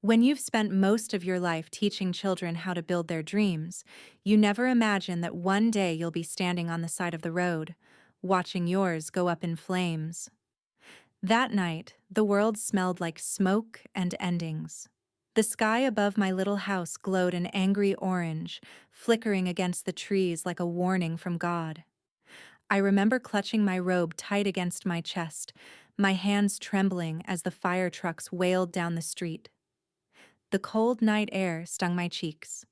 When you've spent most of your life teaching children how to build their dreams, you never imagine that one day you'll be standing on the side of the road, watching yours go up in flames. That night, the world smelled like smoke and endings. The sky above my little house glowed an angry orange, flickering against the trees like a warning from God. I remember clutching my robe tight against my chest, my hands trembling as the fire trucks wailed down the street. The cold night air stung my cheeks,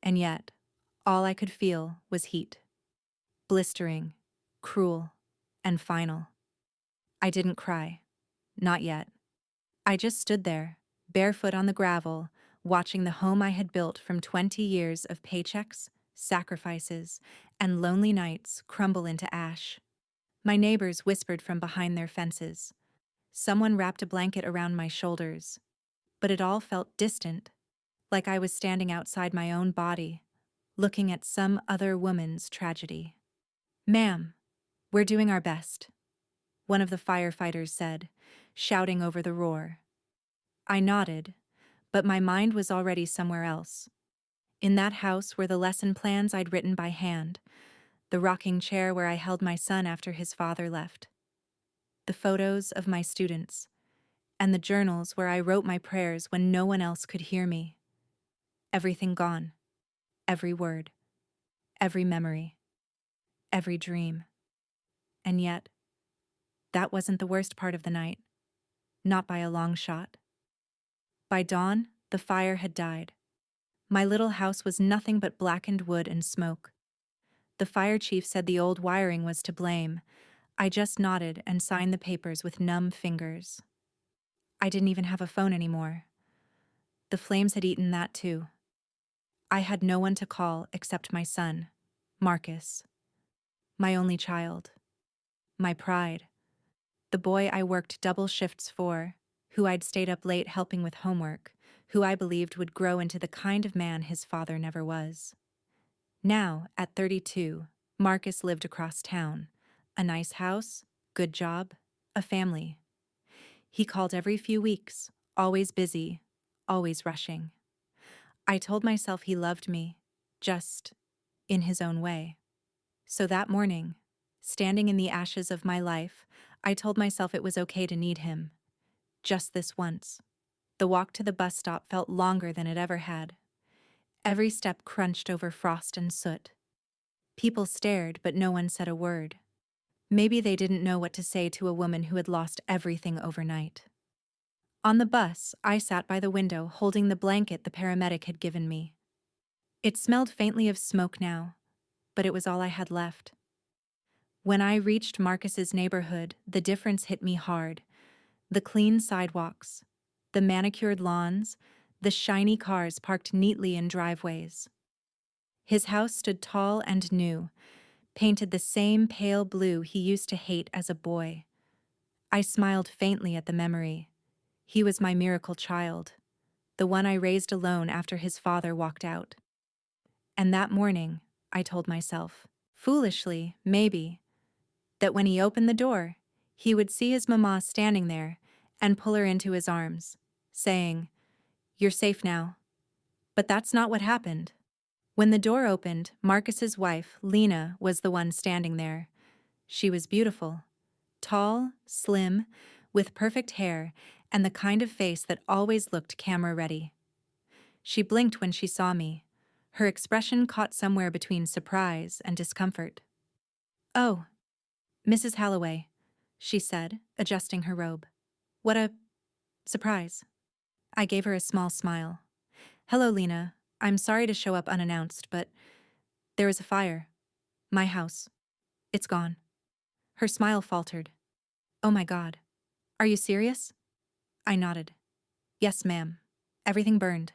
and yet, all I could feel was heat. Blistering, cruel, and final. I didn't cry. Not yet. I just stood there, barefoot on the gravel, watching the home I had built from 20 years of paychecks, sacrifices, and lonely nights crumble into ash. My neighbors whispered from behind their fences. Someone wrapped a blanket around my shoulders. But it all felt distant, like I was standing outside my own body, looking at some other woman's tragedy. "Ma'am, we're doing our best," one of the firefighters said, shouting over the roar. I nodded, but my mind was already somewhere else. In that house were the lesson plans I'd written by hand, the rocking chair where I held my son after his father left, the photos of my students, and the journals where I wrote my prayers when no one else could hear me. Everything gone. Every word. Every memory. Every dream. And yet, that wasn't the worst part of the night. Not by a long shot. By dawn, the fire had died. My little house was nothing but blackened wood and smoke. The fire chief said the old wiring was to blame. I just nodded and signed the papers with numb fingers. I didn't even have a phone anymore. The flames had eaten that too. I had no one to call except my son, Marcus, my only child, my pride, the boy I worked double shifts for, who I'd stayed up late helping with homework, who I believed would grow into the kind of man his father never was. Now, at 32, Marcus lived across town. A nice house, good job, a family. He called every few weeks, always busy, always rushing. I told myself he loved me, just in his own way. So that morning, standing in the ashes of my life, I told myself it was okay to need him. Just this once. The walk to the bus stop felt longer than it ever had. Every step crunched over frost and soot. People stared, but no one said a word. Maybe they didn't know what to say to a woman who had lost everything overnight. On the bus, I sat by the window holding the blanket the paramedic had given me. It smelled faintly of smoke now, but it was all I had left. When I reached Marcus's neighborhood, the difference hit me hard. The clean sidewalks, the manicured lawns, the shiny cars parked neatly in driveways. His house stood tall and new, painted the same pale blue he used to hate as a boy. I smiled faintly at the memory. He was my miracle child, the one I raised alone after his father walked out. And that morning, I told myself, foolishly, maybe, that when he opened the door, he would see his mama standing there and pull her into his arms, saying, "You're safe now." But that's not what happened. When the door opened, Marcus's wife, Lena, was the one standing there. She was beautiful, tall, slim, with perfect hair and the kind of face that always looked camera-ready. She blinked when she saw me, her expression caught somewhere between surprise and discomfort. "Oh, Mrs. Halloway," she said, adjusting her robe. "What a surprise." I gave her a small smile. "Hello, Lena. I'm sorry to show up unannounced, but there is a fire. My house. It's gone." Her smile faltered. "Oh my God. Are you serious?" I nodded. "Yes, ma'am. Everything burned.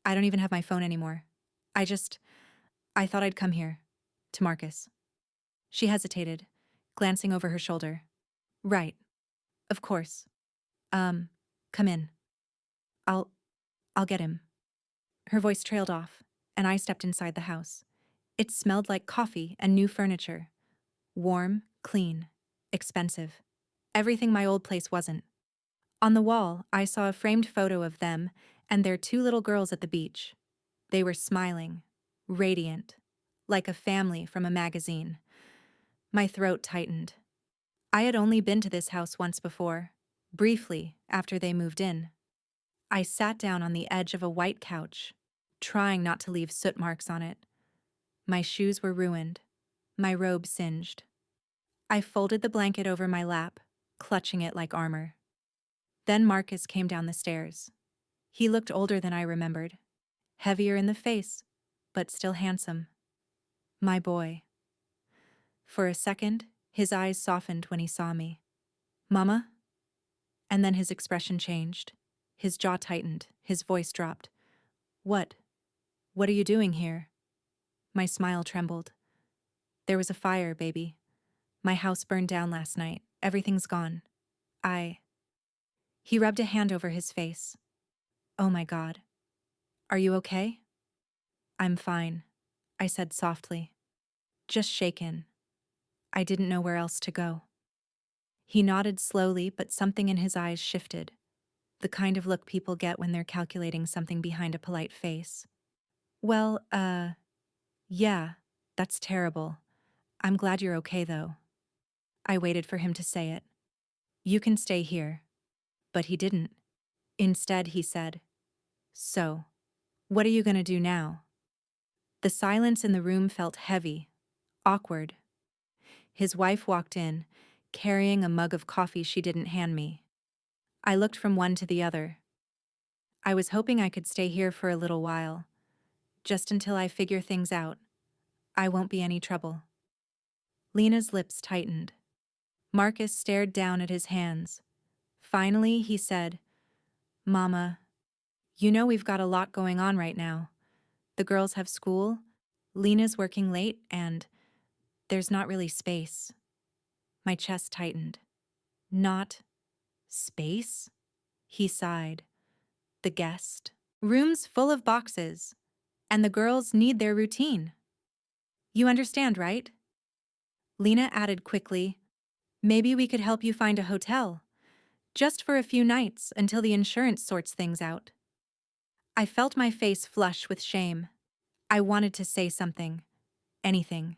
I don't even have my phone anymore. I thought I'd come here. To Marcus." She hesitated, glancing over her shoulder. "Right. Of course. Come in. I'll get him." Her voice trailed off, and I stepped inside the house. It smelled like coffee and new furniture. Warm, clean, expensive. Everything my old place wasn't. On the wall, I saw a framed photo of them and their two little girls at the beach. They were smiling, radiant, like a family from a magazine. My throat tightened. I had only been to this house once before, briefly after they moved in. I sat down on the edge of a white couch, trying not to leave soot marks on it. My shoes were ruined, my robe singed. I folded the blanket over my lap, clutching it like armor. Then Marcus came down the stairs. He looked older than I remembered, heavier in the face, but still handsome. My boy. For a second, his eyes softened when he saw me. Mama? And then his expression changed. His jaw tightened, his voice dropped. What? What are you doing here? My smile trembled. There was a fire, baby. My house burned down last night. Everything's gone. He rubbed a hand over his face. Oh my God. Are you okay? I'm fine, I said softly. Just shaken. I didn't know where else to go. He nodded slowly, but something in his eyes shifted. The kind of look people get when they're calculating something behind a polite face. Well, yeah, that's terrible. I'm glad you're okay, though. I waited for him to say it. You can stay here. But he didn't. Instead, he said, So, what are you gonna do now? The silence in the room felt heavy, awkward. His wife walked in, carrying a mug of coffee she didn't hand me. I looked from one to the other. I was hoping I could stay here for a little while, just until I figure things out. I won't be any trouble. Lena's lips tightened. Marcus stared down at his hands. Finally, he said, Mama, you know we've got a lot going on right now. The girls have school, Lena's working late, and there's not really space. My chest tightened. Not space? He sighed. The guest. Rooms full of boxes, and the girls need their routine. You understand, right? Lena added quickly, Maybe we could help you find a hotel, just for a few nights until the insurance sorts things out. I felt my face flush with shame. I wanted to say something, anything,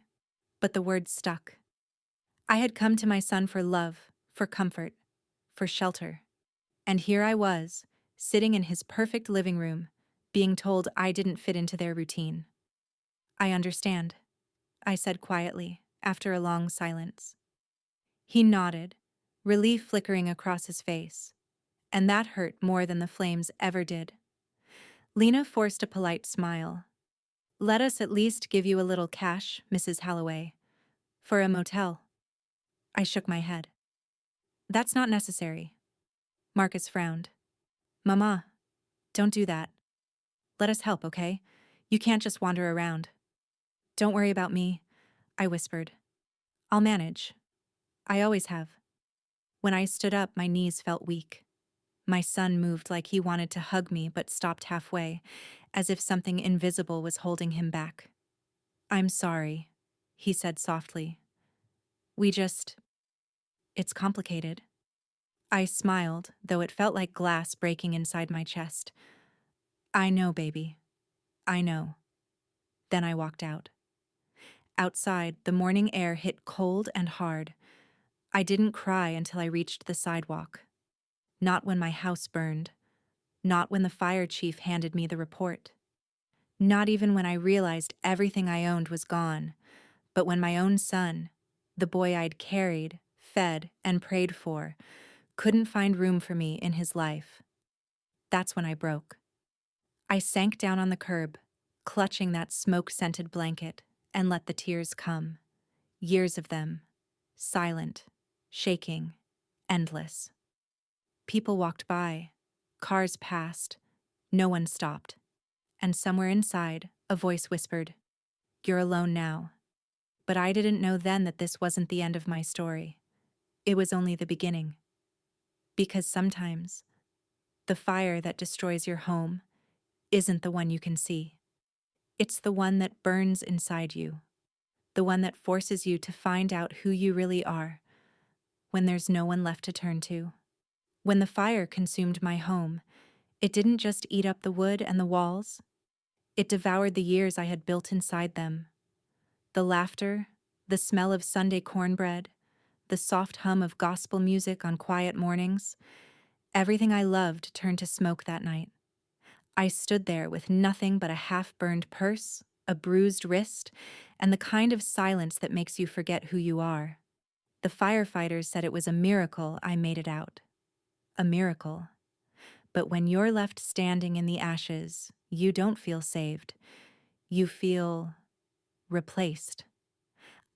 but the words stuck. I had come to my son for love, for comfort, for shelter. And here I was, sitting in his perfect living room, being told I didn't fit into their routine. I understand, I said quietly, after a long silence. He nodded, relief flickering across his face, and that hurt more than the flames ever did. Lena forced a polite smile. Let us at least give you a little cash, Mrs. Halloway, for a motel. I shook my head. That's not necessary. Marcus frowned. Mama, don't do that. Let us help, okay? You can't just wander around. Don't worry about me, I whispered. I'll manage. I always have. When I stood up, my knees felt weak. My son moved like he wanted to hug me but stopped halfway, as if something invisible was holding him back. I'm sorry, he said softly. It's complicated. I smiled, though it felt like glass breaking inside my chest. I know, baby. I know. Then I walked out. Outside, the morning air hit cold and hard. I didn't cry until I reached the sidewalk. Not when my house burned. Not when the fire chief handed me the report. Not even when I realized everything I owned was gone, but when my own son, the boy I'd carried, fed, and prayed for, couldn't find room for me in his life. That's when I broke. I sank down on the curb, clutching that smoke-scented blanket, and let the tears come. Years of them. Silent, shaking, endless. People walked by. Cars passed. No one stopped. And somewhere inside, a voice whispered, You're alone now. But I didn't know then that this wasn't the end of my story. It was only the beginning. Because sometimes, the fire that destroys your home isn't the one you can see. It's the one that burns inside you. The one that forces you to find out who you really are when there's no one left to turn to. When the fire consumed my home, It didn't just eat up the wood and the walls, it devoured the years I had built inside them. The laughter, the smell of Sunday cornbread, the soft hum of gospel music on quiet mornings, everything I loved turned to smoke that night. I stood there with nothing but a half-burned purse, a bruised wrist, and the kind of silence that makes you forget who you are. The firefighters said it was a miracle I made it out. A miracle. But when you're left standing in the ashes, you don't feel saved. You feel replaced.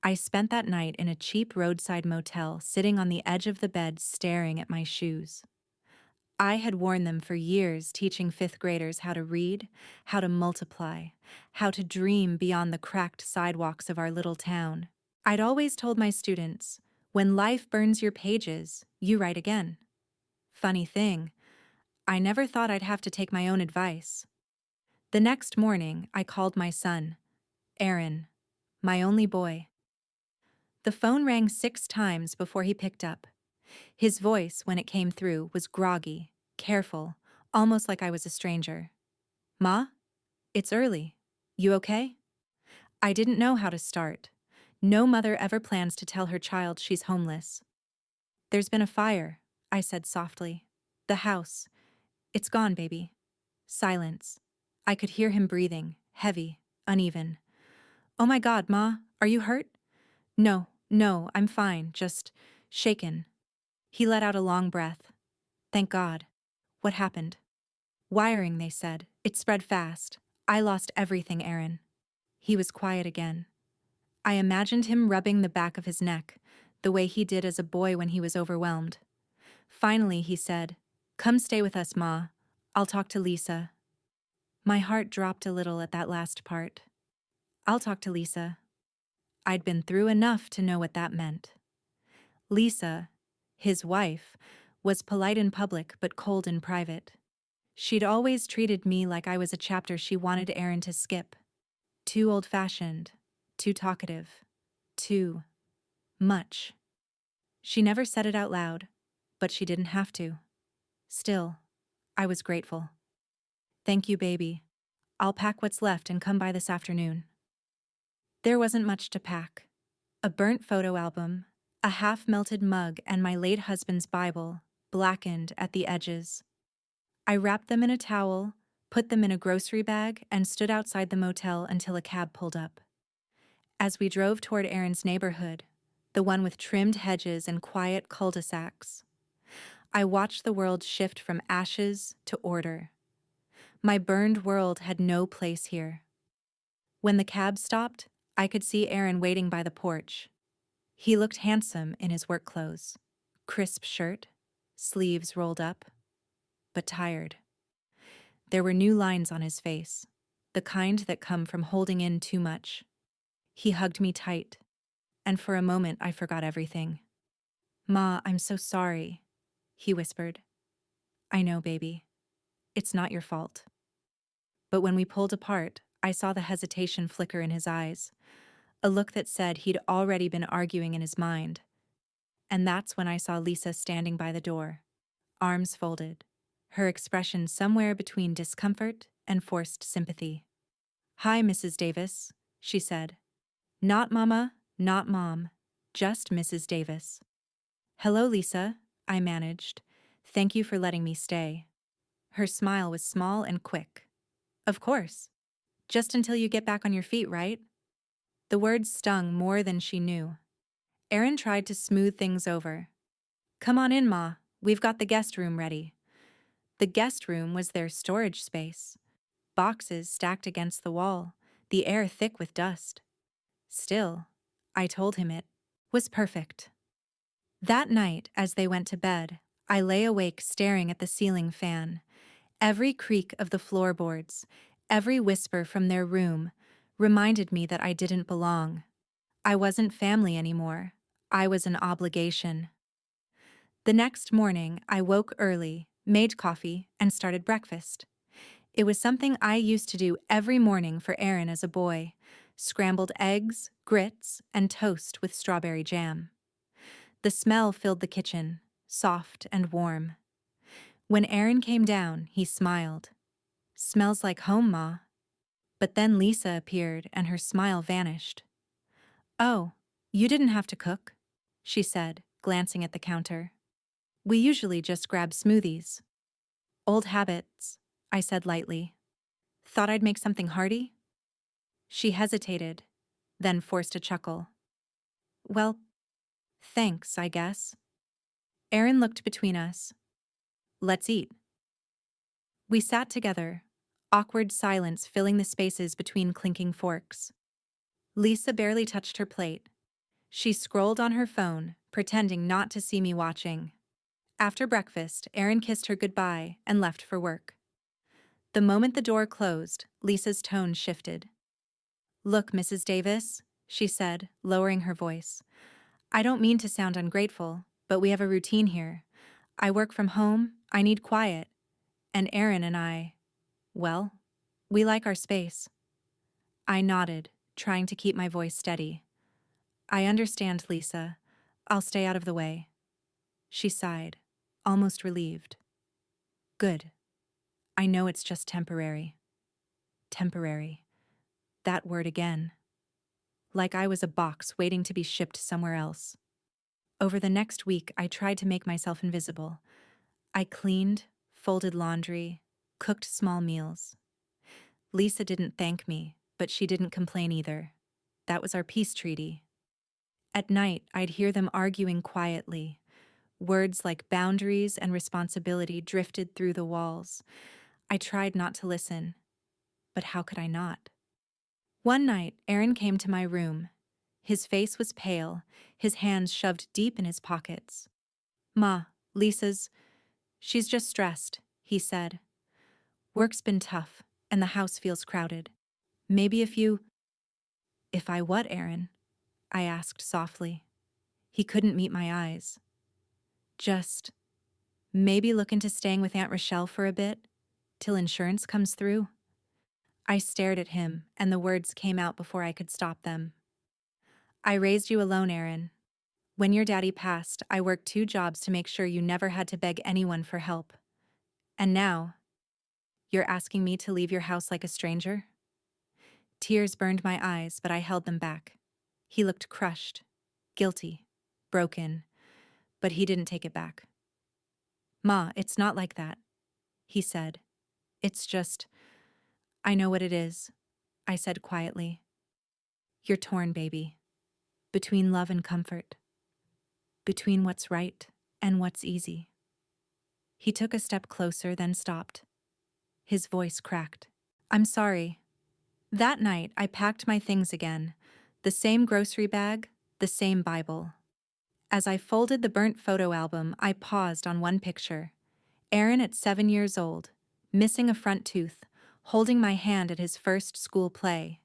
I spent that night in a cheap roadside motel, sitting on the edge of the bed staring at my shoes. I had worn them for years, teaching fifth graders how to read, how to multiply, how to dream beyond the cracked sidewalks of our little town. I'd always told my students, when life burns your pages, you write again. Funny thing, I never thought I'd have to take my own advice. The next morning, I called my son, Aaron, my only boy. The phone rang 6 times before he picked up. His voice, when it came through, was groggy, careful, almost like I was a stranger. "Ma? It's early. You okay?" I didn't know how to start. No mother ever plans to tell her child she's homeless. "There's been a fire," I said softly. "The house. It's gone, baby." Silence. I could hear him breathing, heavy, uneven. "Oh my God, Ma, are you hurt?" "No, no, I'm fine, just shaken." He let out a long breath. "Thank God. What happened?" "Wiring," they said. "It spread fast. I lost everything, Aaron." He was quiet again. I imagined him rubbing the back of his neck, the way he did as a boy when he was overwhelmed. Finally, he said, "Come stay with us, Ma. I'll talk to Lisa." My heart dropped a little at that last part. I'll talk to Lisa. I'd been through enough to know what that meant. Lisa, his wife, was polite in public but cold in private. She'd always treated me like I was a chapter she wanted Aaron to skip. Too old-fashioned, too talkative, too much. She never said it out loud, but she didn't have to. Still, I was grateful. "Thank you, baby. I'll pack what's left and come by this afternoon." There wasn't much to pack. A burnt photo album, a half-melted mug, and my late husband's Bible, blackened at the edges. I wrapped them in a towel, put them in a grocery bag, and stood outside the motel until a cab pulled up. As we drove toward Aaron's neighborhood, the one with trimmed hedges and quiet cul-de-sacs, I watched the world shift from ashes to order. My burned world had no place here. When the cab stopped, I could see Aaron waiting by the porch. He looked handsome in his work clothes, crisp shirt, sleeves rolled up, but tired. There were new lines on his face, the kind that come from holding in too much. He hugged me tight, and for a moment I forgot everything. "Ma, I'm so sorry," he whispered. "I know, baby. It's not your fault." But when we pulled apart, I saw the hesitation flicker in his eyes, a look that said he'd already been arguing in his mind. And that's when I saw Lisa standing by the door, arms folded, her expression somewhere between discomfort and forced sympathy. "Hi, Mrs. Davis," she said. "Not Mama, not Mom, just Mrs. Davis." "Hello, Lisa," I managed. "Thank you for letting me stay." Her smile was small and quick. "Of course. Just until you get back on your feet, right?" The words stung more than she knew. Aaron tried to smooth things over. "Come on in, Ma. We've got the guest room ready." The guest room was their storage space. Boxes stacked against the wall, the air thick with dust. Still, I told him it was perfect. That night, as they went to bed, I lay awake staring at the ceiling fan. Every creak of the floorboards, every whisper from their room, reminded me that I didn't belong. I wasn't family anymore. I was an obligation. The next morning, I woke early, made coffee, and started breakfast. It was something I used to do every morning for Aaron as a boy: scrambled eggs, grits, and toast with strawberry jam. The smell filled the kitchen, soft and warm. When Aaron came down, he smiled. "Smells like home, Ma." But then Lisa appeared and her smile vanished. "Oh, you didn't have to cook," she said, glancing at the counter. "We usually just grab smoothies." "Old habits," I said lightly. "Thought I'd make something hearty?" She hesitated, then forced a chuckle. "Well, thanks, I guess." Aaron looked between us. "Let's eat." We sat together, awkward silence filling the spaces between clinking forks. Lisa barely touched her plate. She scrolled on her phone, pretending not to see me watching. After breakfast, Aaron kissed her goodbye and left for work. The moment the door closed, Lisa's tone shifted. "Look, Mrs. Davis," she said, lowering her voice. "I don't mean to sound ungrateful, but we have a routine here. I work from home, I need quiet, and Aaron and I, well, we like our space." I nodded, trying to keep my voice steady. "I understand, Lisa. I'll stay out of the way." She sighed, almost relieved. "Good. I know it's just temporary." Temporary. That word again. Like I was a box waiting to be shipped somewhere else. Over the next week, I tried to make myself invisible. I cleaned, folded laundry, cooked small meals. Lisa didn't thank me, but she didn't complain either. That was our peace treaty. At night, I'd hear them arguing quietly. Words like boundaries and responsibility drifted through the walls. I tried not to listen, but how could I not? One night, Aaron came to my room. His face was pale, his hands shoved deep in his pockets. "Ma, she's just stressed," he said. "Work's been tough, and the house feels crowded. Maybe If I what, Aaron?" I asked softly. He couldn't meet my eyes. "Just, maybe look into staying with Aunt Rochelle for a bit, till insurance comes through." I stared at him, and the words came out before I could stop them. "I raised you alone, Aaron. When your daddy passed, I worked 2 jobs to make sure you never had to beg anyone for help. And now, you're asking me to leave your house like a stranger?" Tears burned my eyes, but I held them back. He looked crushed, guilty, broken, but he didn't take it back. "Ma, it's not like that," he said. "It's just, I know what it is," I said quietly. "You're torn, baby. Between love and comfort. Between what's right and what's easy." He took a step closer, then stopped. His voice cracked. "I'm sorry." That night, I packed my things again. The same grocery bag, the same Bible. As I folded the burnt photo album, I paused on one picture. Aaron at 7 years old, missing a front tooth, holding my hand at his first school play.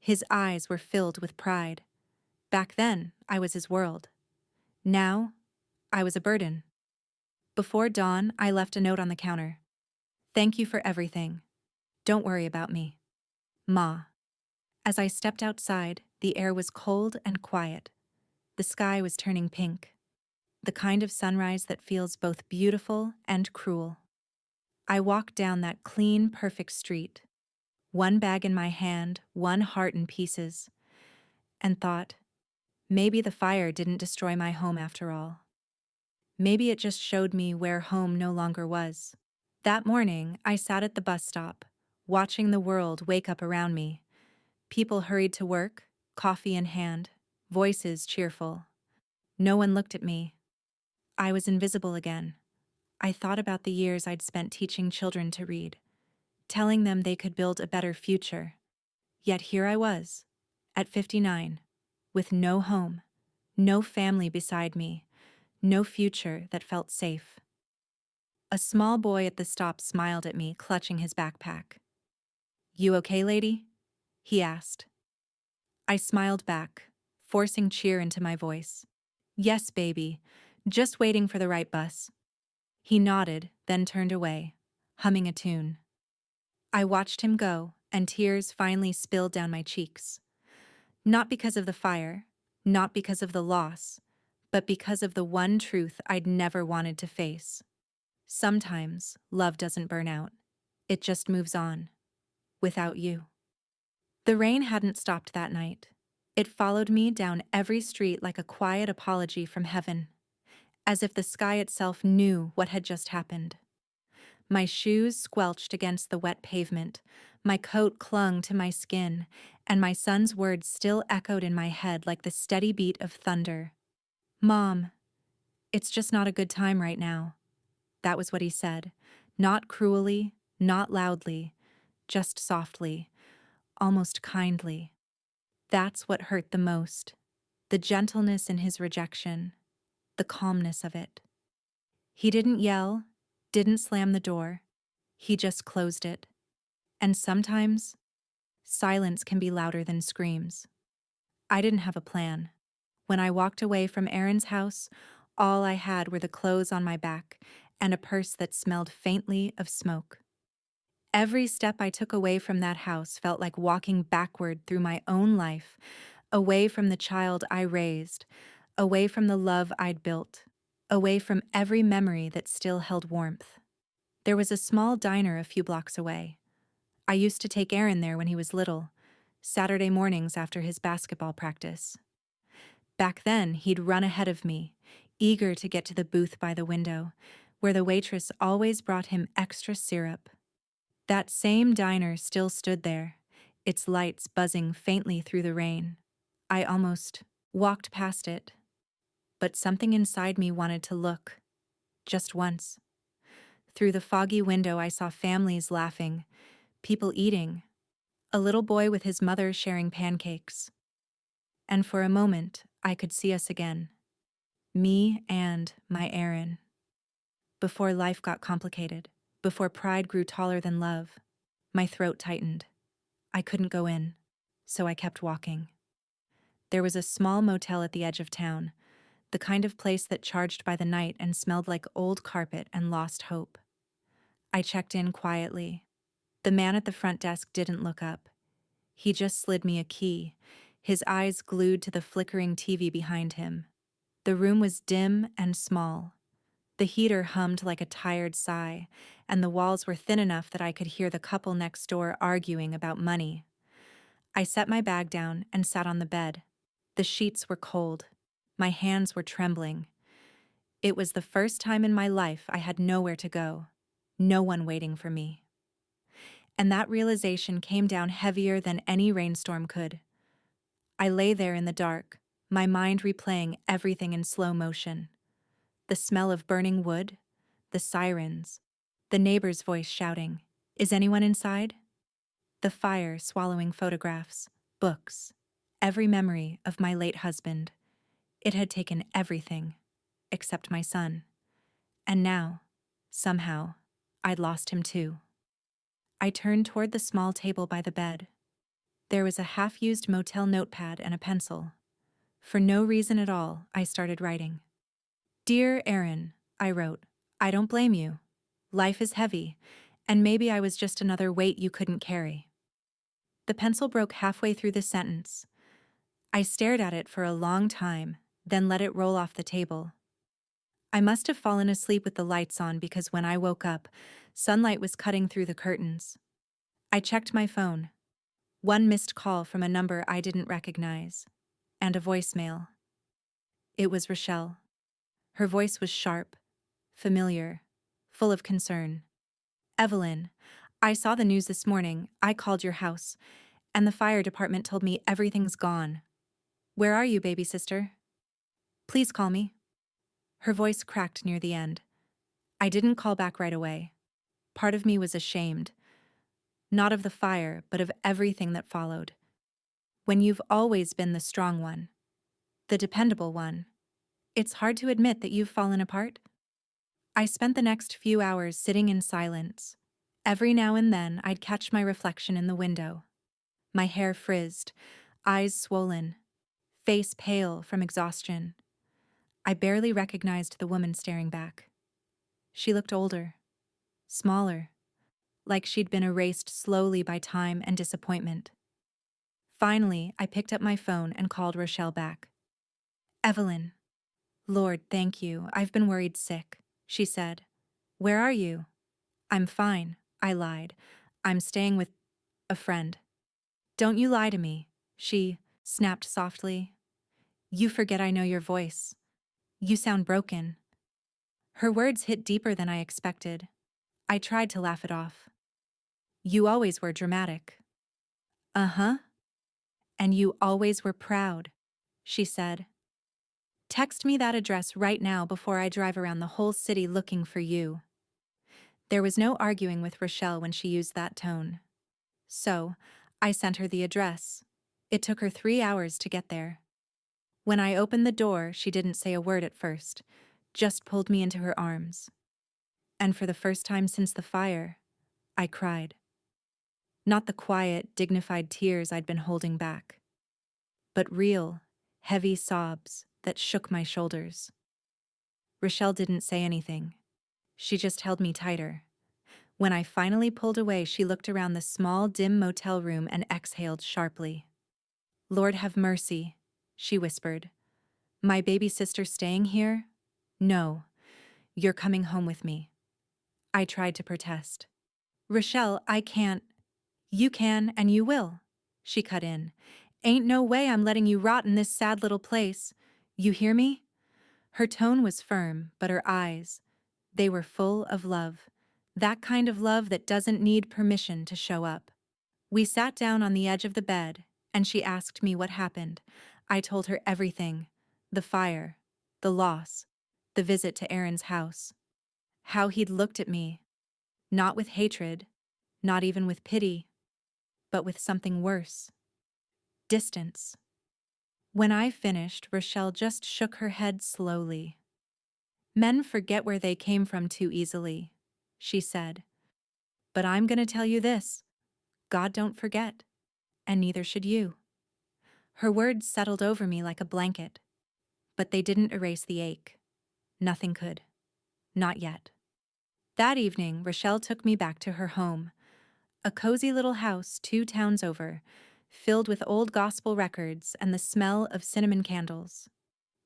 His eyes were filled with pride. Back then, I was his world. Now, I was a burden. Before dawn, I left a note on the counter. "Thank you for everything. Don't worry about me. Ma." As I stepped outside, the air was cold and quiet. The sky was turning pink. The kind of sunrise that feels both beautiful and cruel. I walked down that clean, perfect street, one bag in my hand, one heart in pieces, and thought, maybe the fire didn't destroy my home after all. Maybe it just showed me where home no longer was. That morning, I sat at the bus stop, watching the world wake up around me. People hurried to work, coffee in hand, voices cheerful. No one looked at me. I was invisible again. I thought about the years I'd spent teaching children to read, telling them they could build a better future. Yet here I was, at 59, with no home, no family beside me, no future that felt safe. A small boy at the stop smiled at me, clutching his backpack. "You okay, lady?" he asked. I smiled back, forcing cheer into my voice. "Yes, baby, just waiting for the right bus." He nodded, then turned away, humming a tune. I watched him go, and tears finally spilled down my cheeks. Not because of the fire, not because of the loss, but because of the one truth I'd never wanted to face. Sometimes love doesn't burn out. It just moves on, without you. The rain hadn't stopped that night. It followed me down every street like a quiet apology from heaven, as if the sky itself knew what had just happened. My shoes squelched against the wet pavement, my coat clung to my skin, and my son's words still echoed in my head like the steady beat of thunder. "Mom, it's just not a good time right now." That was what he said. Not cruelly, not loudly, just softly, almost kindly. That's what hurt the most. The gentleness in his rejection, the calmness of it. He didn't yell, didn't slam the door. He just closed it. And sometimes, silence can be louder than screams. I didn't have a plan. When I walked away from Aaron's house, all I had were the clothes on my back and a purse that smelled faintly of smoke. Every step I took away from that house felt like walking backward through my own life, away from the child I raised, away from the love I'd built, away from every memory that still held warmth. There was a small diner a few blocks away. I used to take Aaron there when he was little, Saturday mornings after his basketball practice. Back then, he'd run ahead of me, eager to get to the booth by the window, where the waitress always brought him extra syrup. That same diner still stood there, its lights buzzing faintly through the rain. I almost walked past it, but something inside me wanted to look, just once. Through the foggy window, I saw families laughing, people eating, a little boy with his mother sharing pancakes. And for a moment, I could see us again, me and my Aaron. Before life got complicated, before pride grew taller than love, my throat tightened. I couldn't go in, so I kept walking. There was a small motel at the edge of town, the kind of place that charged by the night and smelled like old carpet and lost hope. I checked in quietly. The man at the front desk didn't look up. He just slid me a key, his eyes glued to the flickering TV behind him. The room was dim and small. The heater hummed like a tired sigh, and the walls were thin enough that I could hear the couple next door arguing about money. I set my bag down and sat on the bed. The sheets were cold. My hands were trembling. It was the first time in my life I had nowhere to go, no one waiting for me. And that realization came down heavier than any rainstorm could. I lay there in the dark, my mind replaying everything in slow motion. The smell of burning wood, the sirens, the neighbor's voice shouting, "Is anyone inside?" The fire swallowing photographs, books, every memory of my late husband. It had taken everything, except my son. And now, somehow, I'd lost him too. I turned toward the small table by the bed. There was a half-used motel notepad and a pencil. For no reason at all, I started writing. "Dear Aaron," I wrote, "I don't blame you. Life is heavy, and maybe I was just another weight you couldn't carry." The pencil broke halfway through the sentence. I stared at it for a long time, then let it roll off the table. I must have fallen asleep with the lights on because when I woke up, sunlight was cutting through the curtains. I checked my phone. One missed call from a number I didn't recognize, and a voicemail. It was Rochelle. Her voice was sharp, familiar, full of concern. "Evelyn, I saw the news this morning. I called your house, and the fire department told me everything's gone. Where are you, baby sister? Please call me." Her voice cracked near the end. I didn't call back right away. Part of me was ashamed. Not of the fire, but of everything that followed. When you've always been the strong one, the dependable one, it's hard to admit that you've fallen apart. I spent the next few hours sitting in silence. Every now and then, I'd catch my reflection in the window. My hair frizzed, eyes swollen, face pale from exhaustion. I barely recognized the woman staring back. She looked older, smaller, like she'd been erased slowly by time and disappointment. Finally, I picked up my phone and called Rochelle back. "Evelyn." "Lord, thank you. I've been worried sick," she said. Where are you? I'm fine, I lied. I'm staying with a friend. Don't you lie to me, she snapped softly. You forget I know your voice. You sound broken. Her words hit deeper than I expected. I tried to laugh it off. You always were dramatic. Uh-huh. And you always were proud, she said. Text me that address right now before I drive around the whole city looking for you. There was no arguing with Rochelle when she used that tone. So, I sent her the address. It took her 3 hours to get there. When I opened the door, she didn't say a word at first, just pulled me into her arms. And for the first time since the fire, I cried. Not the quiet, dignified tears I'd been holding back, but real, heavy sobs that shook my shoulders. Rochelle didn't say anything. She just held me tighter. When I finally pulled away, she looked around the small, dim motel room and exhaled sharply. Lord have mercy, she whispered. My baby sister staying here? No, you're coming home with me. I tried to protest. Rochelle, I can't. You can and you will, she cut in. Ain't no way I'm letting you rot in this sad little place. You hear me? Her tone was firm, but her eyes, they were full of love. That kind of love that doesn't need permission to show up. We sat down on the edge of the bed, and she asked me what happened. I told her everything. The fire, the loss, the visit to Aaron's house. How he'd looked at me, not with hatred, not even with pity, but with something worse. Distance. When I finished, Rochelle just shook her head slowly. Men forget where they came from too easily, she said. But I'm gonna tell you this. God don't forget, and neither should you. Her words settled over me like a blanket, but they didn't erase the ache. Nothing could. Not yet. That evening, Rochelle took me back to her home, a cozy little house 2 towns over, filled with old gospel records and the smell of cinnamon candles,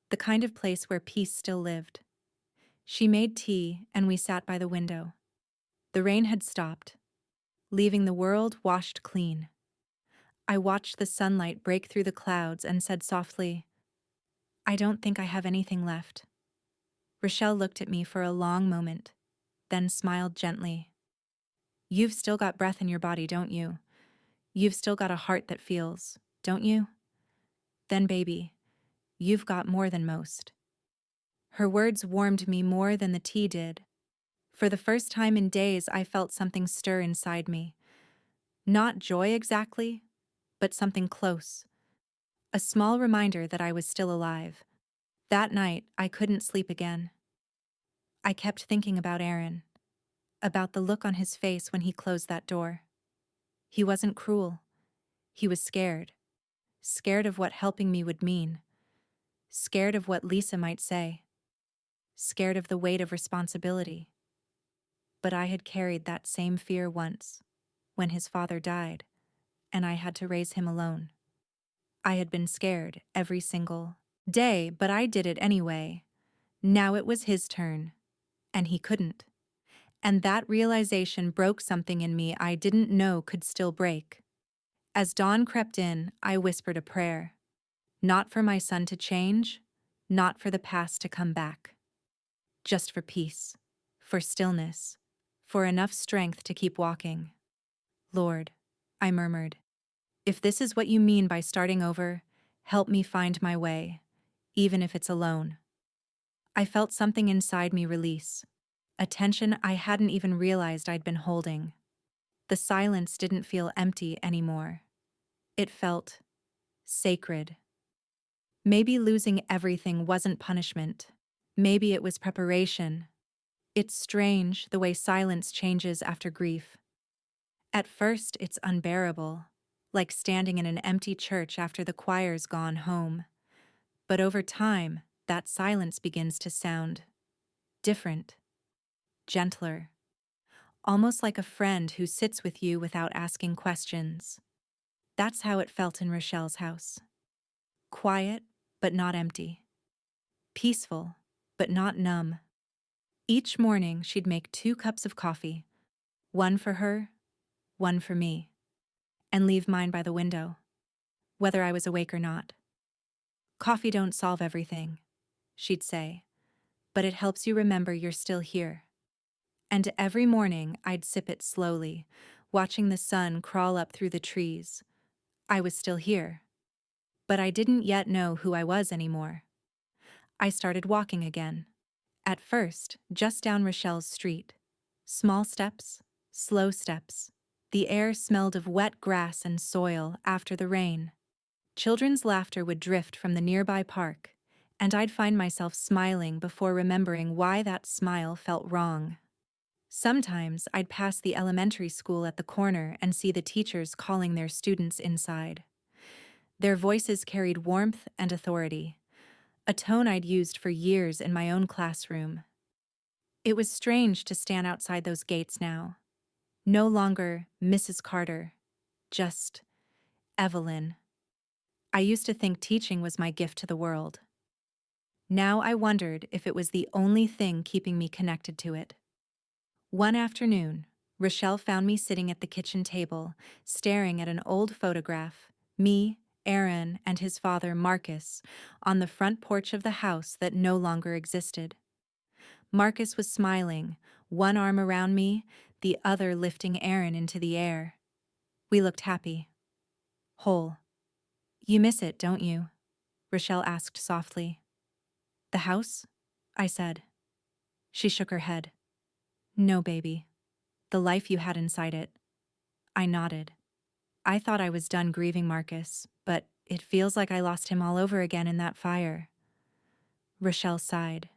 the kind of place where peace still lived. She made tea, and we sat by the window. The rain had stopped, leaving the world washed clean. I watched the sunlight break through the clouds and said softly, I don't think I have anything left. Rochelle looked at me for a long moment, then smiled gently. You've still got breath in your body, don't you? You've still got a heart that feels, don't you? Then, baby, you've got more than most. Her words warmed me more than the tea did. For the first time in days, I felt something stir inside me. Not joy exactly, but something close. A small reminder that I was still alive. That night, I couldn't sleep again. I kept thinking about Aaron, about the look on his face when he closed that door. He wasn't cruel. He was scared. Scared of what helping me would mean. Scared of what Lisa might say. Scared of the weight of responsibility. But I had carried that same fear once, when his father died, and I had to raise him alone. I had been scared every single day, but I did it anyway. Now it was his turn, and he couldn't. And that realization broke something in me I didn't know could still break. As dawn crept in, I whispered a prayer. Not for my son to change, not for the past to come back. Just for peace, for stillness, for enough strength to keep walking. Lord, I murmured, if this is what you mean by starting over, help me find my way, even if it's alone. I felt something inside me release, a tension I hadn't even realized I'd been holding. The silence didn't feel empty anymore. It felt sacred. Maybe losing everything wasn't punishment. Maybe it was preparation. It's strange the way silence changes after grief. At first, it's unbearable, like standing in an empty church after the choir's gone home. But over time, that silence begins to sound different, gentler, almost like a friend who sits with you without asking questions. That's how it felt in Rochelle's house. Quiet, but not empty. Peaceful, but not numb. Each morning, she'd make 2 cups of coffee, one for her, one for me, and leave mine by the window, whether I was awake or not. Coffee don't solve everything, she'd say, but it helps you remember you're still here. And every morning, I'd sip it slowly, watching the sun crawl up through the trees. I was still here, but I didn't yet know who I was anymore. I started walking again. At first, just down Rochelle's street. Small steps, slow steps. The air smelled of wet grass and soil after the rain. Children's laughter would drift from the nearby park, and I'd find myself smiling before remembering why that smile felt wrong. Sometimes I'd pass the elementary school at the corner and see the teachers calling their students inside. Their voices carried warmth and authority, a tone I'd used for years in my own classroom. It was strange to stand outside those gates now. No longer Mrs. Carter, just Evelyn. I used to think teaching was my gift to the world. Now I wondered if it was the only thing keeping me connected to it. One afternoon, Rochelle found me sitting at the kitchen table, staring at an old photograph, me, Aaron, and his father, Marcus, on the front porch of the house that no longer existed. Marcus was smiling, one arm around me, the other lifting Aaron into the air. We looked happy. Whole. You miss it, don't you? Rochelle asked softly. The house? I said. She shook her head. No, baby. The life you had inside it. I nodded. I thought I was done grieving Marcus, but it feels like I lost him all over again in that fire. Rochelle sighed.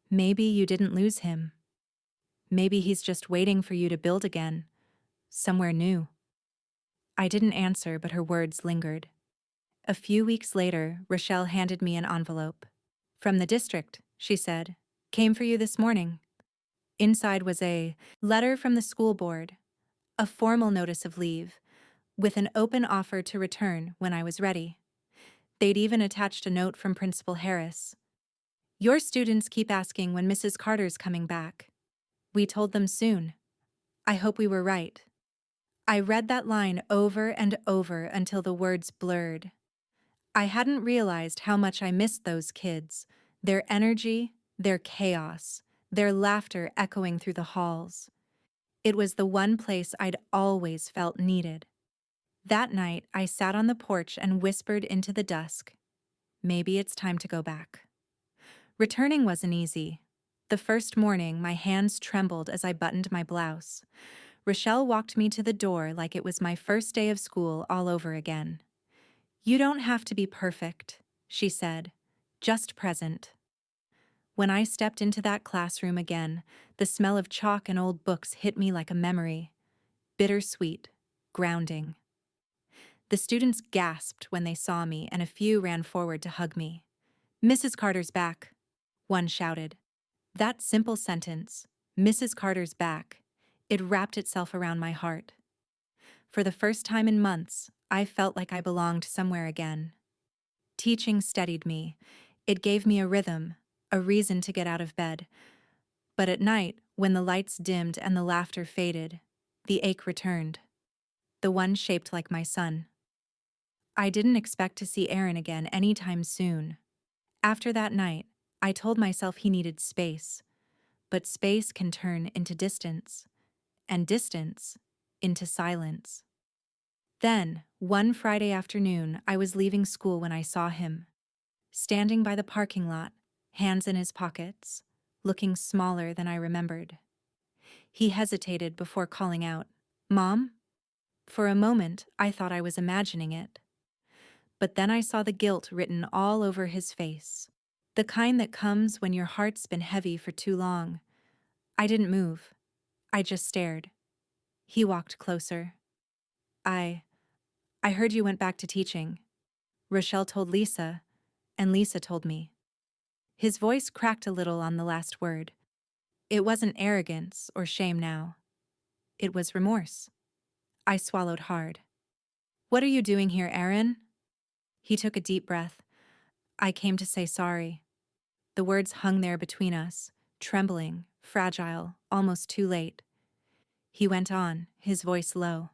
Maybe you didn't lose him. Maybe he's just waiting for you to build again, somewhere new. I didn't answer, but her words lingered. A few weeks later, Rochelle handed me an envelope. From the district, she said. Came for you this morning. Inside was a letter from the school board, a formal notice of leave, with an open offer to return when I was ready. They'd even attached a note from Principal Harris. Your students keep asking when Mrs. Carter's coming back. We told them soon. I hope we were right. I read that line over and over until the words blurred. I hadn't realized how much I missed those kids, their energy, their chaos, their laughter echoing through the halls. It was the one place I'd always felt needed. That night, I sat on the porch and whispered into the dusk, maybe it's time to go back. Returning wasn't easy. The first morning, my hands trembled as I buttoned my blouse. Rochelle walked me to the door like it was my first day of school all over again. You don't have to be perfect, she said, just present. When I stepped into that classroom again, the smell of chalk and old books hit me like a memory. Bittersweet, grounding. The students gasped when they saw me, and a few ran forward to hug me. Mrs. Carter's back, one shouted. That simple sentence, Mrs. Carter's back, it wrapped itself around my heart. For the first time in months, I felt like I belonged somewhere again. Teaching steadied me. It gave me a rhythm, a reason to get out of bed. But at night, when the lights dimmed and the laughter faded, the ache returned. The one shaped like my son. I didn't expect to see Aaron again anytime soon. After that night, I told myself he needed space. But space can turn into distance, and distance into silence. Then, one Friday afternoon, I was leaving school when I saw him. Standing by the parking lot, hands in his pockets, looking smaller than I remembered. He hesitated before calling out, Mom? For a moment, I thought I was imagining it. But then I saw the guilt written all over his face. The kind that comes when your heart's been heavy for too long. I didn't move. I just stared. He walked closer. I heard you went back to teaching. Rochelle told Lisa, and Lisa told me. His voice cracked a little on the last word. It wasn't arrogance or shame now. It was remorse. I swallowed hard. What are you doing here, Aaron? He took a deep breath. I came to say sorry. The words hung there between us, trembling, fragile, almost too late. He went on, his voice low.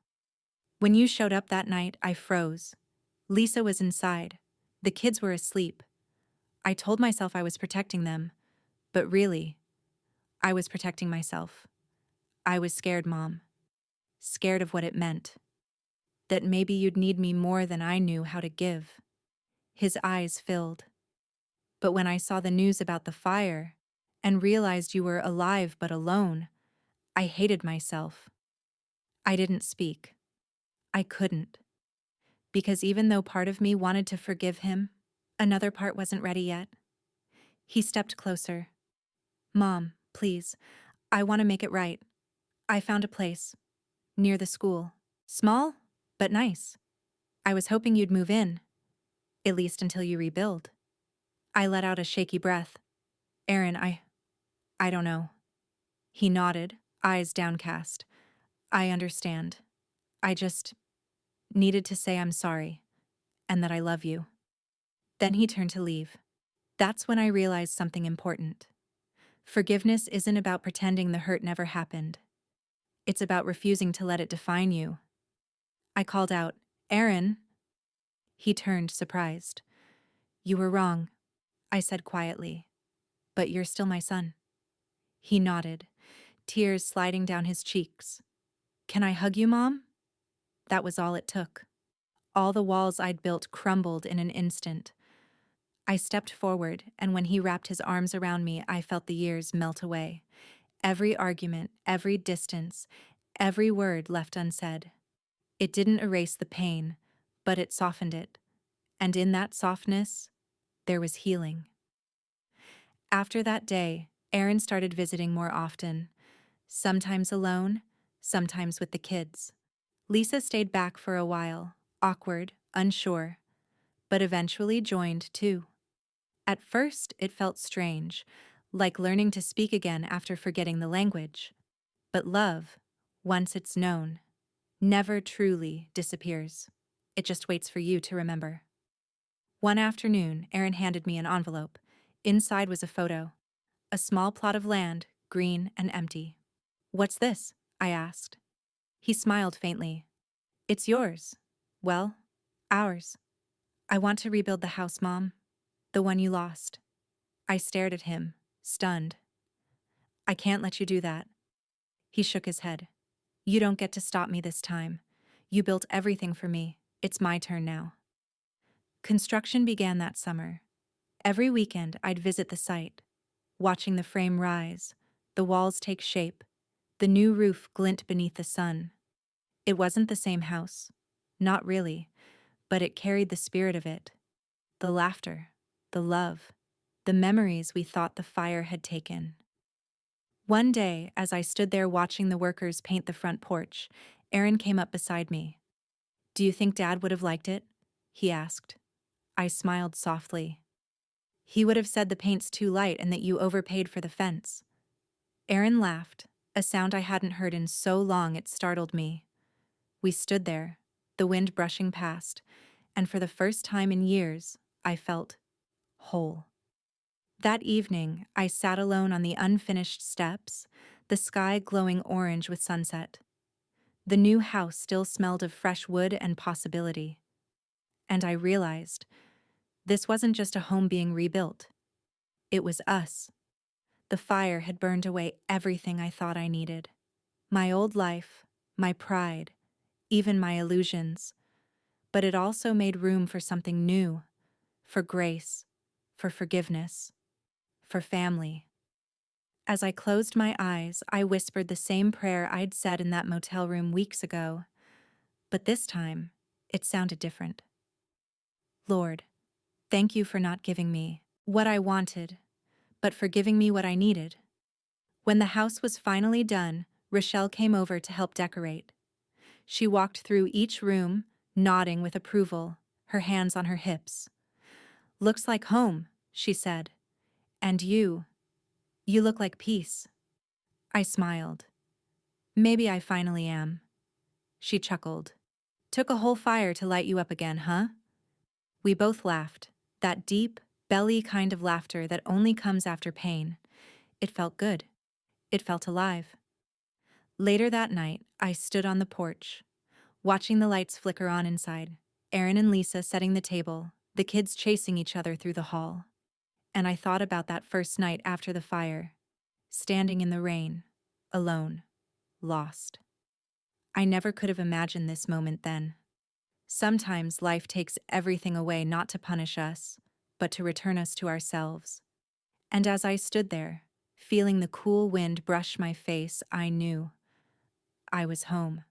When you showed up that night, I froze. Lisa was inside. The kids were asleep. I told myself I was protecting them, but really, I was protecting myself. I was scared, Mom. Scared of what it meant. That maybe you'd need me more than I knew how to give. His eyes filled. But when I saw the news about the fire and realized you were alive but alone, I hated myself. I didn't speak. I couldn't. Because even though part of me wanted to forgive him, another part wasn't ready yet. He stepped closer. Mom, please, I want to make it right. I found a place. Near the school. Small, but nice. I was hoping you'd move in. At least until you rebuild. I let out a shaky breath. Aaron, I don't know. He nodded, eyes downcast. I understand. I just needed to say I'm sorry, and that I love you. Then he turned to leave. That's when I realized something important. Forgiveness isn't about pretending the hurt never happened. It's about refusing to let it define you. I called out, Aaron. He turned, surprised. You were wrong, I said quietly. But you're still my son. He nodded, tears sliding down his cheeks. Can I hug you, Mom? That was all it took. All the walls I'd built crumbled in an instant. I stepped forward, and when he wrapped his arms around me, I felt the years melt away. Every argument, every distance, every word left unsaid. It didn't erase the pain, but it softened it. And in that softness, there was healing. After that day, Aaron started visiting more often, sometimes alone, sometimes with the kids. Lisa stayed back for a while, awkward, unsure, but eventually joined too. At first, it felt strange, like learning to speak again after forgetting the language. But love, once it's known, never truly disappears. It just waits for you to remember. One afternoon, Aaron handed me an envelope. Inside was a photo. A small plot of land, green and empty. What's this? I asked. He smiled faintly. It's yours. Well, ours. I want to rebuild the house, Mom. The one you lost. I stared at him, stunned. I can't let you do that. He shook his head. You don't get to stop me this time. You built everything for me. It's my turn now. Construction began that summer. Every weekend, I'd visit the site, watching the frame rise, the walls take shape, the new roof glint beneath the sun. It wasn't the same house. Not really, but it carried the spirit of it. The laughter, the love, the memories we thought the fire had taken. One day, as I stood there watching the workers paint the front porch, Aaron came up beside me. Do you think Dad would have liked it? He asked. I smiled softly. He would have said the paint's too light and that you overpaid for the fence. Aaron laughed, a sound I hadn't heard in so long it startled me. We stood there, the wind brushing past, and for the first time in years, I felt whole. That evening, I sat alone on the unfinished steps, the sky glowing orange with sunset. The new house still smelled of fresh wood and possibility. And I realized, this wasn't just a home being rebuilt. It was us. The fire had burned away everything I thought I needed. My old life, my pride, even my illusions. But it also made room for something new, for grace, for forgiveness, for family. As I closed my eyes, I whispered the same prayer I'd said in that motel room weeks ago. But this time, it sounded different. Lord, thank you for not giving me what I wanted, but for giving me what I needed. When the house was finally done, Rochelle came over to help decorate. She walked through each room, nodding with approval, her hands on her hips. Looks like home, she said. And you look like peace. I smiled. Maybe I finally am. She chuckled. Took a whole fire to light you up again, huh? We both laughed, that deep, belly kind of laughter that only comes after pain. It felt good. It felt alive. Later that night, I stood on the porch, watching the lights flicker on inside, Aaron and Lisa setting the table, the kids chasing each other through the hall. And I thought about that first night after the fire, standing in the rain, alone, lost. I never could have imagined this moment then. Sometimes life takes everything away not to punish us, but to return us to ourselves. And as I stood there, feeling the cool wind brush my face, I knew I was home.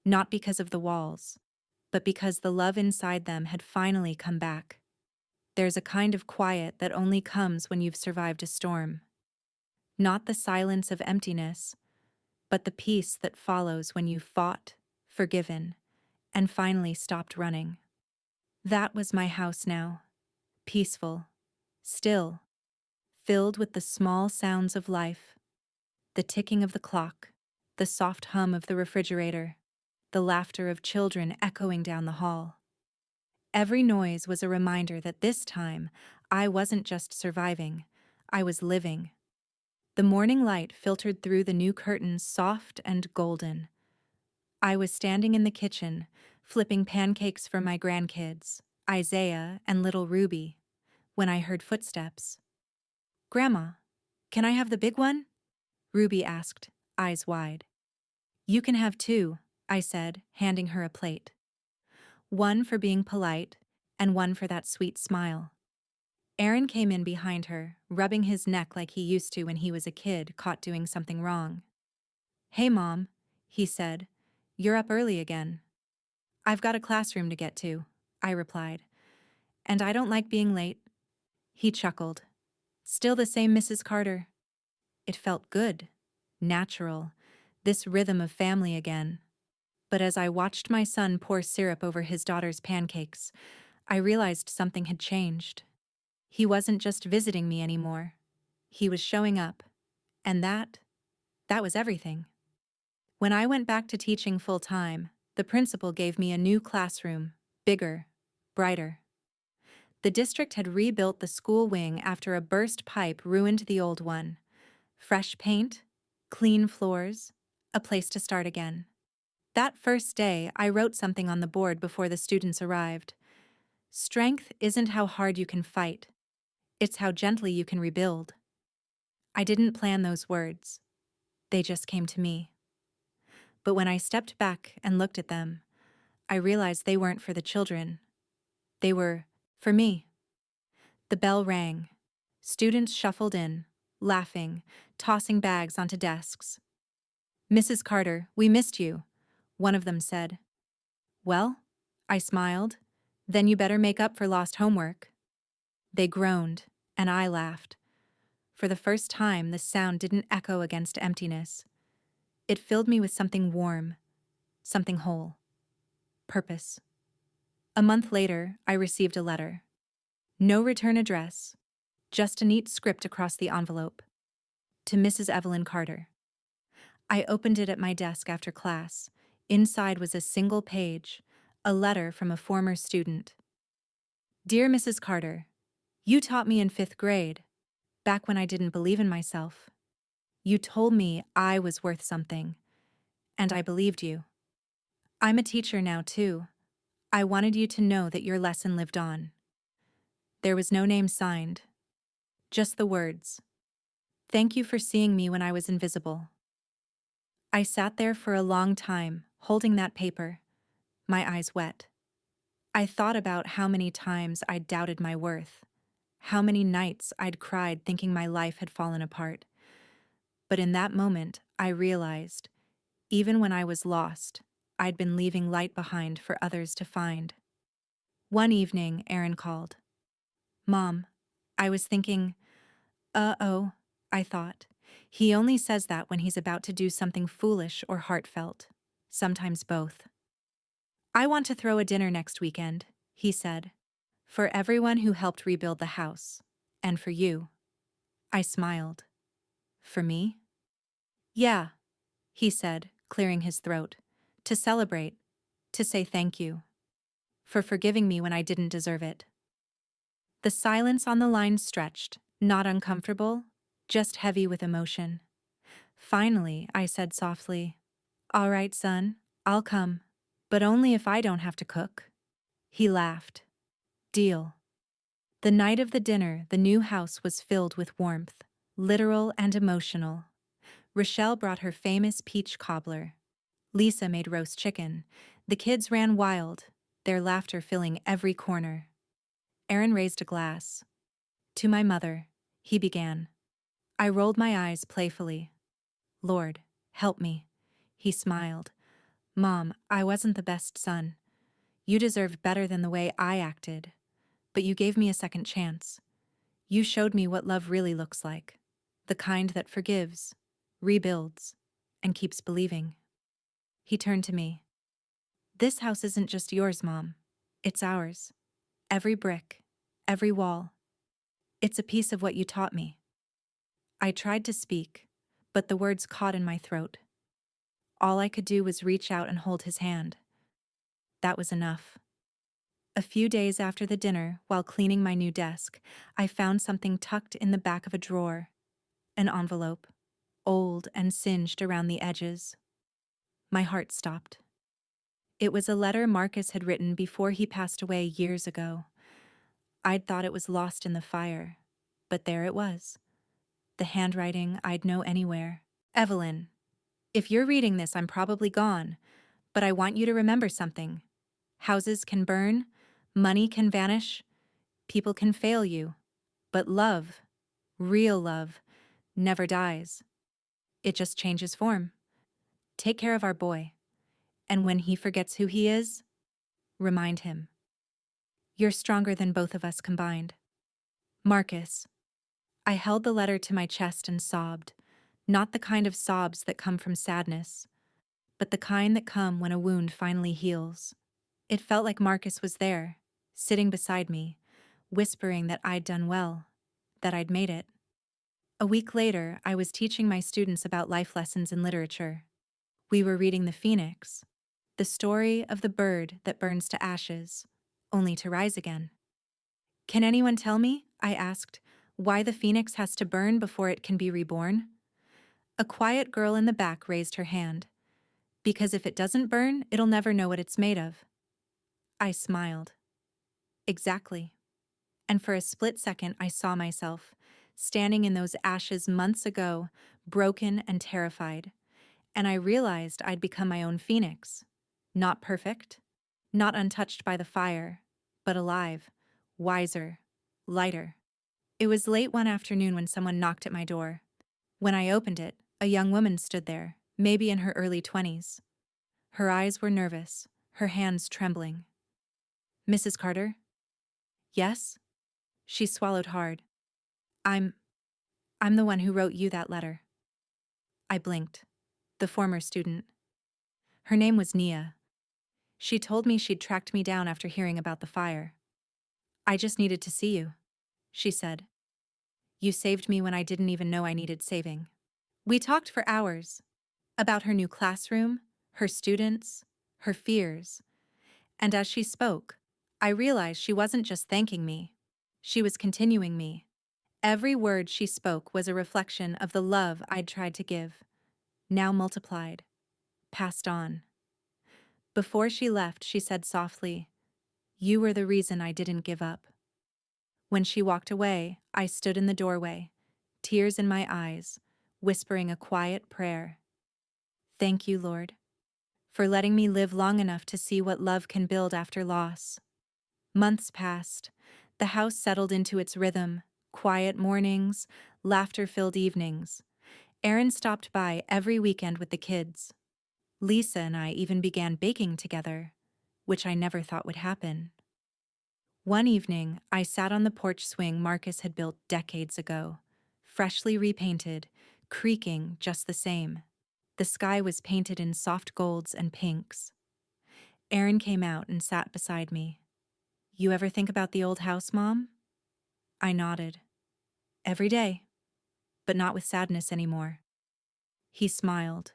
Not because of the walls, but because the love inside them had finally come back. There's a kind of quiet that only comes when you've survived a storm. Not the silence of emptiness, but the peace that follows when you've fought, forgiven, and finally stopped running. That was my house now, peaceful, still, filled with the small sounds of life, the ticking of the clock, the soft hum of the refrigerator, the laughter of children echoing down the hall. Every noise was a reminder that this time I wasn't just surviving, I was living. The morning light filtered through the new curtains, soft and golden. I was standing in the kitchen, flipping pancakes for my grandkids, Isaiah and little Ruby, when I heard footsteps. "Grandma, can I have the big one?" Ruby asked, eyes wide. "You can have two," I said, handing her a plate. One for being polite, and one for that sweet smile. Aaron came in behind her, rubbing his neck like he used to when he was a kid caught doing something wrong. "Hey, Mom," he said. "You're up early again." "I've got a classroom to get to," I replied. "And I don't like being late." He chuckled. "Still the same Mrs. Carter." It felt good, natural, this rhythm of family again. But as I watched my son pour syrup over his daughter's pancakes, I realized something had changed. He wasn't just visiting me anymore. He was showing up. And that was everything. When I went back to teaching full-time, the principal gave me a new classroom, bigger, brighter. The district had rebuilt the school wing after a burst pipe ruined the old one. Fresh paint, clean floors, a place to start again. That first day, I wrote something on the board before the students arrived. "Strength isn't how hard you can fight. It's how gently you can rebuild." I didn't plan those words. They just came to me. But when I stepped back and looked at them, I realized they weren't for the children. They were for me. The bell rang. Students shuffled in, laughing, tossing bags onto desks. "Mrs. Carter, we missed you," one of them said. "Well," I smiled, "then you better make up for lost homework." They groaned, and I laughed. For the first time, the sound didn't echo against emptiness. It filled me with something warm, something whole. Purpose. A month later, I received a letter. No return address, just a neat script across the envelope. To Mrs. Evelyn Carter. I opened it at my desk after class. Inside was a single page, a letter from a former student. "Dear Mrs. Carter, you taught me in 5th grade, back when I didn't believe in myself. You told me I was worth something, and I believed you. I'm a teacher now, too. I wanted you to know that your lesson lived on." There was no name signed, just the words. "Thank you for seeing me when I was invisible." I sat there for a long time, holding that paper, my eyes wet. I thought about how many times I'd doubted my worth, how many nights I'd cried thinking my life had fallen apart. But in that moment, I realized, even when I was lost, I'd been leaving light behind for others to find. One evening, Aaron called. "Mom, I was thinking," "Uh-oh," I thought. He only says that when he's about to do something foolish or heartfelt. Sometimes both. "I want to throw a dinner next weekend," he said. "For everyone who helped rebuild the house. And for you." I smiled. "For me?" "Yeah," he said, clearing his throat. "To celebrate. To say thank you. For forgiving me when I didn't deserve it." The silence on the line stretched, not uncomfortable, just heavy with emotion. Finally, I said softly, "All right, son, I'll come, but only if I don't have to cook." He laughed. Deal. The night of the dinner, the new house was filled with warmth, literal and emotional. Rochelle brought her famous peach cobbler. Lisa made roast chicken. The kids ran wild, their laughter filling every corner. Aaron raised a glass. "To my mother," he began. I rolled my eyes playfully. "Lord, help me." He smiled. "Mom, I wasn't the best son. You deserved better than the way I acted. But you gave me a second chance. You showed me what love really looks like. The kind that forgives, rebuilds, and keeps believing." He turned to me. "This house isn't just yours, Mom. It's ours. Every brick, every wall. It's a piece of what you taught me." I tried to speak, but the words caught in my throat. All I could do was reach out and hold his hand. That was enough. A few days after the dinner, while cleaning my new desk, I found something tucked in the back of a drawer. An envelope, old and singed around the edges. My heart stopped. It was a letter Marcus had written before he passed away years ago. I'd thought it was lost in the fire, but there it was. The handwriting I'd know anywhere. "Evelyn, if you're reading this, I'm probably gone, but I want you to remember something. Houses can burn, money can vanish, people can fail you, but love, real love, never dies. It just changes form. Take care of our boy, and when he forgets who he is, remind him. You're stronger than both of us combined. Marcus." I held the letter to my chest and sobbed, not the kind of sobs that come from sadness, but the kind that come when a wound finally heals. It felt like Marcus was there, sitting beside me, whispering that I'd done well, that I'd made it. A week later, I was teaching my students about life lessons in literature. We were reading The Phoenix, the story of the bird that burns to ashes, only to rise again. "Can anyone tell me," I asked, "why the phoenix has to burn before it can be reborn?" A quiet girl in the back raised her hand. "Because if it doesn't burn, it'll never know what it's made of." I smiled. Exactly. And for a split second, I saw myself, standing in those ashes months ago, broken and terrified. And I realized I'd become my own phoenix. Not perfect, not untouched by the fire, but alive, wiser, lighter. It was late one afternoon when someone knocked at my door. When I opened it, a young woman stood there, maybe in her early 20s. Her eyes were nervous, her hands trembling. "Mrs. Carter?" "Yes?" She swallowed hard. I'm I'm the one who wrote you that letter." I blinked. The former student. Her name was Nia. She told me she'd tracked me down after hearing about the fire. "I just needed to see you," she said. "You saved me when I didn't even know I needed saving." We talked for hours. About her new classroom, her students, her fears. And as she spoke, I realized she wasn't just thanking me. She was continuing me. Every word she spoke was a reflection of the love I'd tried to give, now multiplied, passed on. Before she left, she said softly, "You were the reason I didn't give up." When she walked away, I stood in the doorway, tears in my eyes, whispering a quiet prayer. "Thank you, Lord, for letting me live long enough to see what love can build after loss." Months passed. The house settled into its rhythm, quiet mornings, laughter-filled evenings. Aaron stopped by every weekend with the kids. Lisa and I even began baking together, which I never thought would happen. One evening, I sat on the porch swing Marcus had built decades ago, freshly repainted, creaking just the same. The sky was painted in soft golds and pinks. Aaron came out and sat beside me. "You ever think about the old house, Mom?" I nodded. "Every day, but not with sadness anymore." He smiled.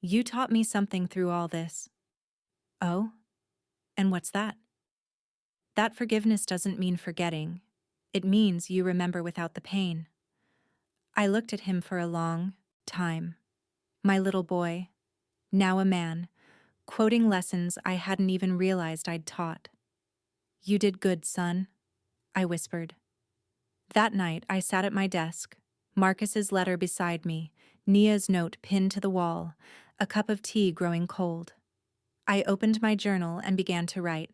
"You taught me something through all this." "Oh? And what's that?" "That forgiveness doesn't mean forgetting. It means you remember without the pain." I looked at him for a long time. My little boy, now a man, quoting lessons I hadn't even realized I'd taught. You did good, son, I whispered. That night, I sat at my desk, Marcus's letter beside me, Nia's note pinned to the wall, a cup of tea growing cold. I opened my journal and began to write.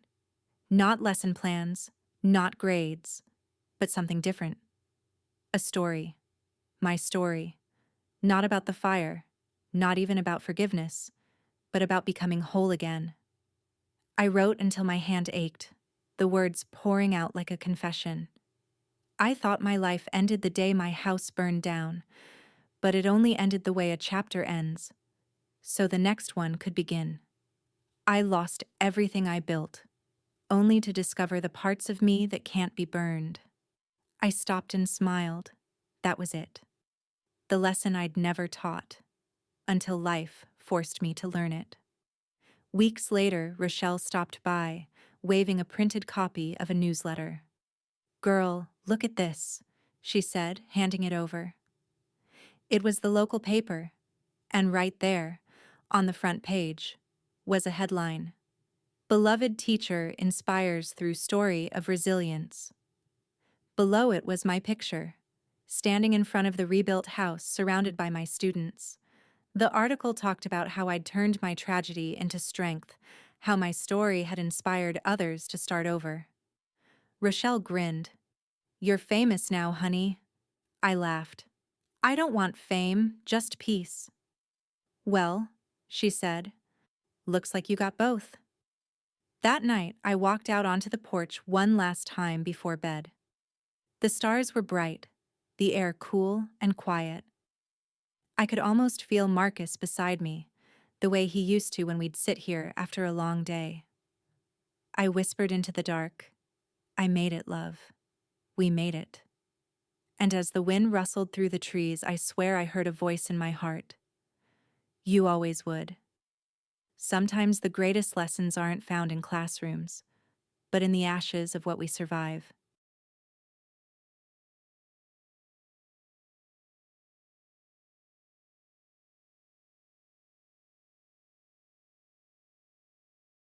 Not lesson plans, not grades, but something different. A story. My story. Not about the fire, not even about forgiveness, but about becoming whole again. I wrote until my hand ached, the words pouring out like a confession. I thought my life ended the day my house burned down, but it only ended the way a chapter ends, so the next one could begin. I lost everything I built, only to discover the parts of me that can't be burned. I stopped and smiled. That was it. The lesson I'd never taught, until life forced me to learn it. Weeks later, Rochelle stopped by, waving a printed copy of a newsletter. Girl, look at this, she said, handing it over. It was the local paper, and right there, on the front page, was a headline. Beloved teacher inspires through story of resilience. Below it was my picture, standing in front of the rebuilt house surrounded by my students. The article talked about how I'd turned my tragedy into strength, how my story had inspired others to start over. Rochelle grinned. You're famous now, honey. I laughed. I don't want fame, just peace. Well, she said, looks like you got both. That night, I walked out onto the porch one last time before bed. The stars were bright, the air cool and quiet. I could almost feel Marcus beside me, the way he used to when we'd sit here after a long day. I whispered into the dark, I made it, love. We made it. And as the wind rustled through the trees, I swear I heard a voice in my heart. You always would. Sometimes the greatest lessons aren't found in classrooms, but in the ashes of what we survive.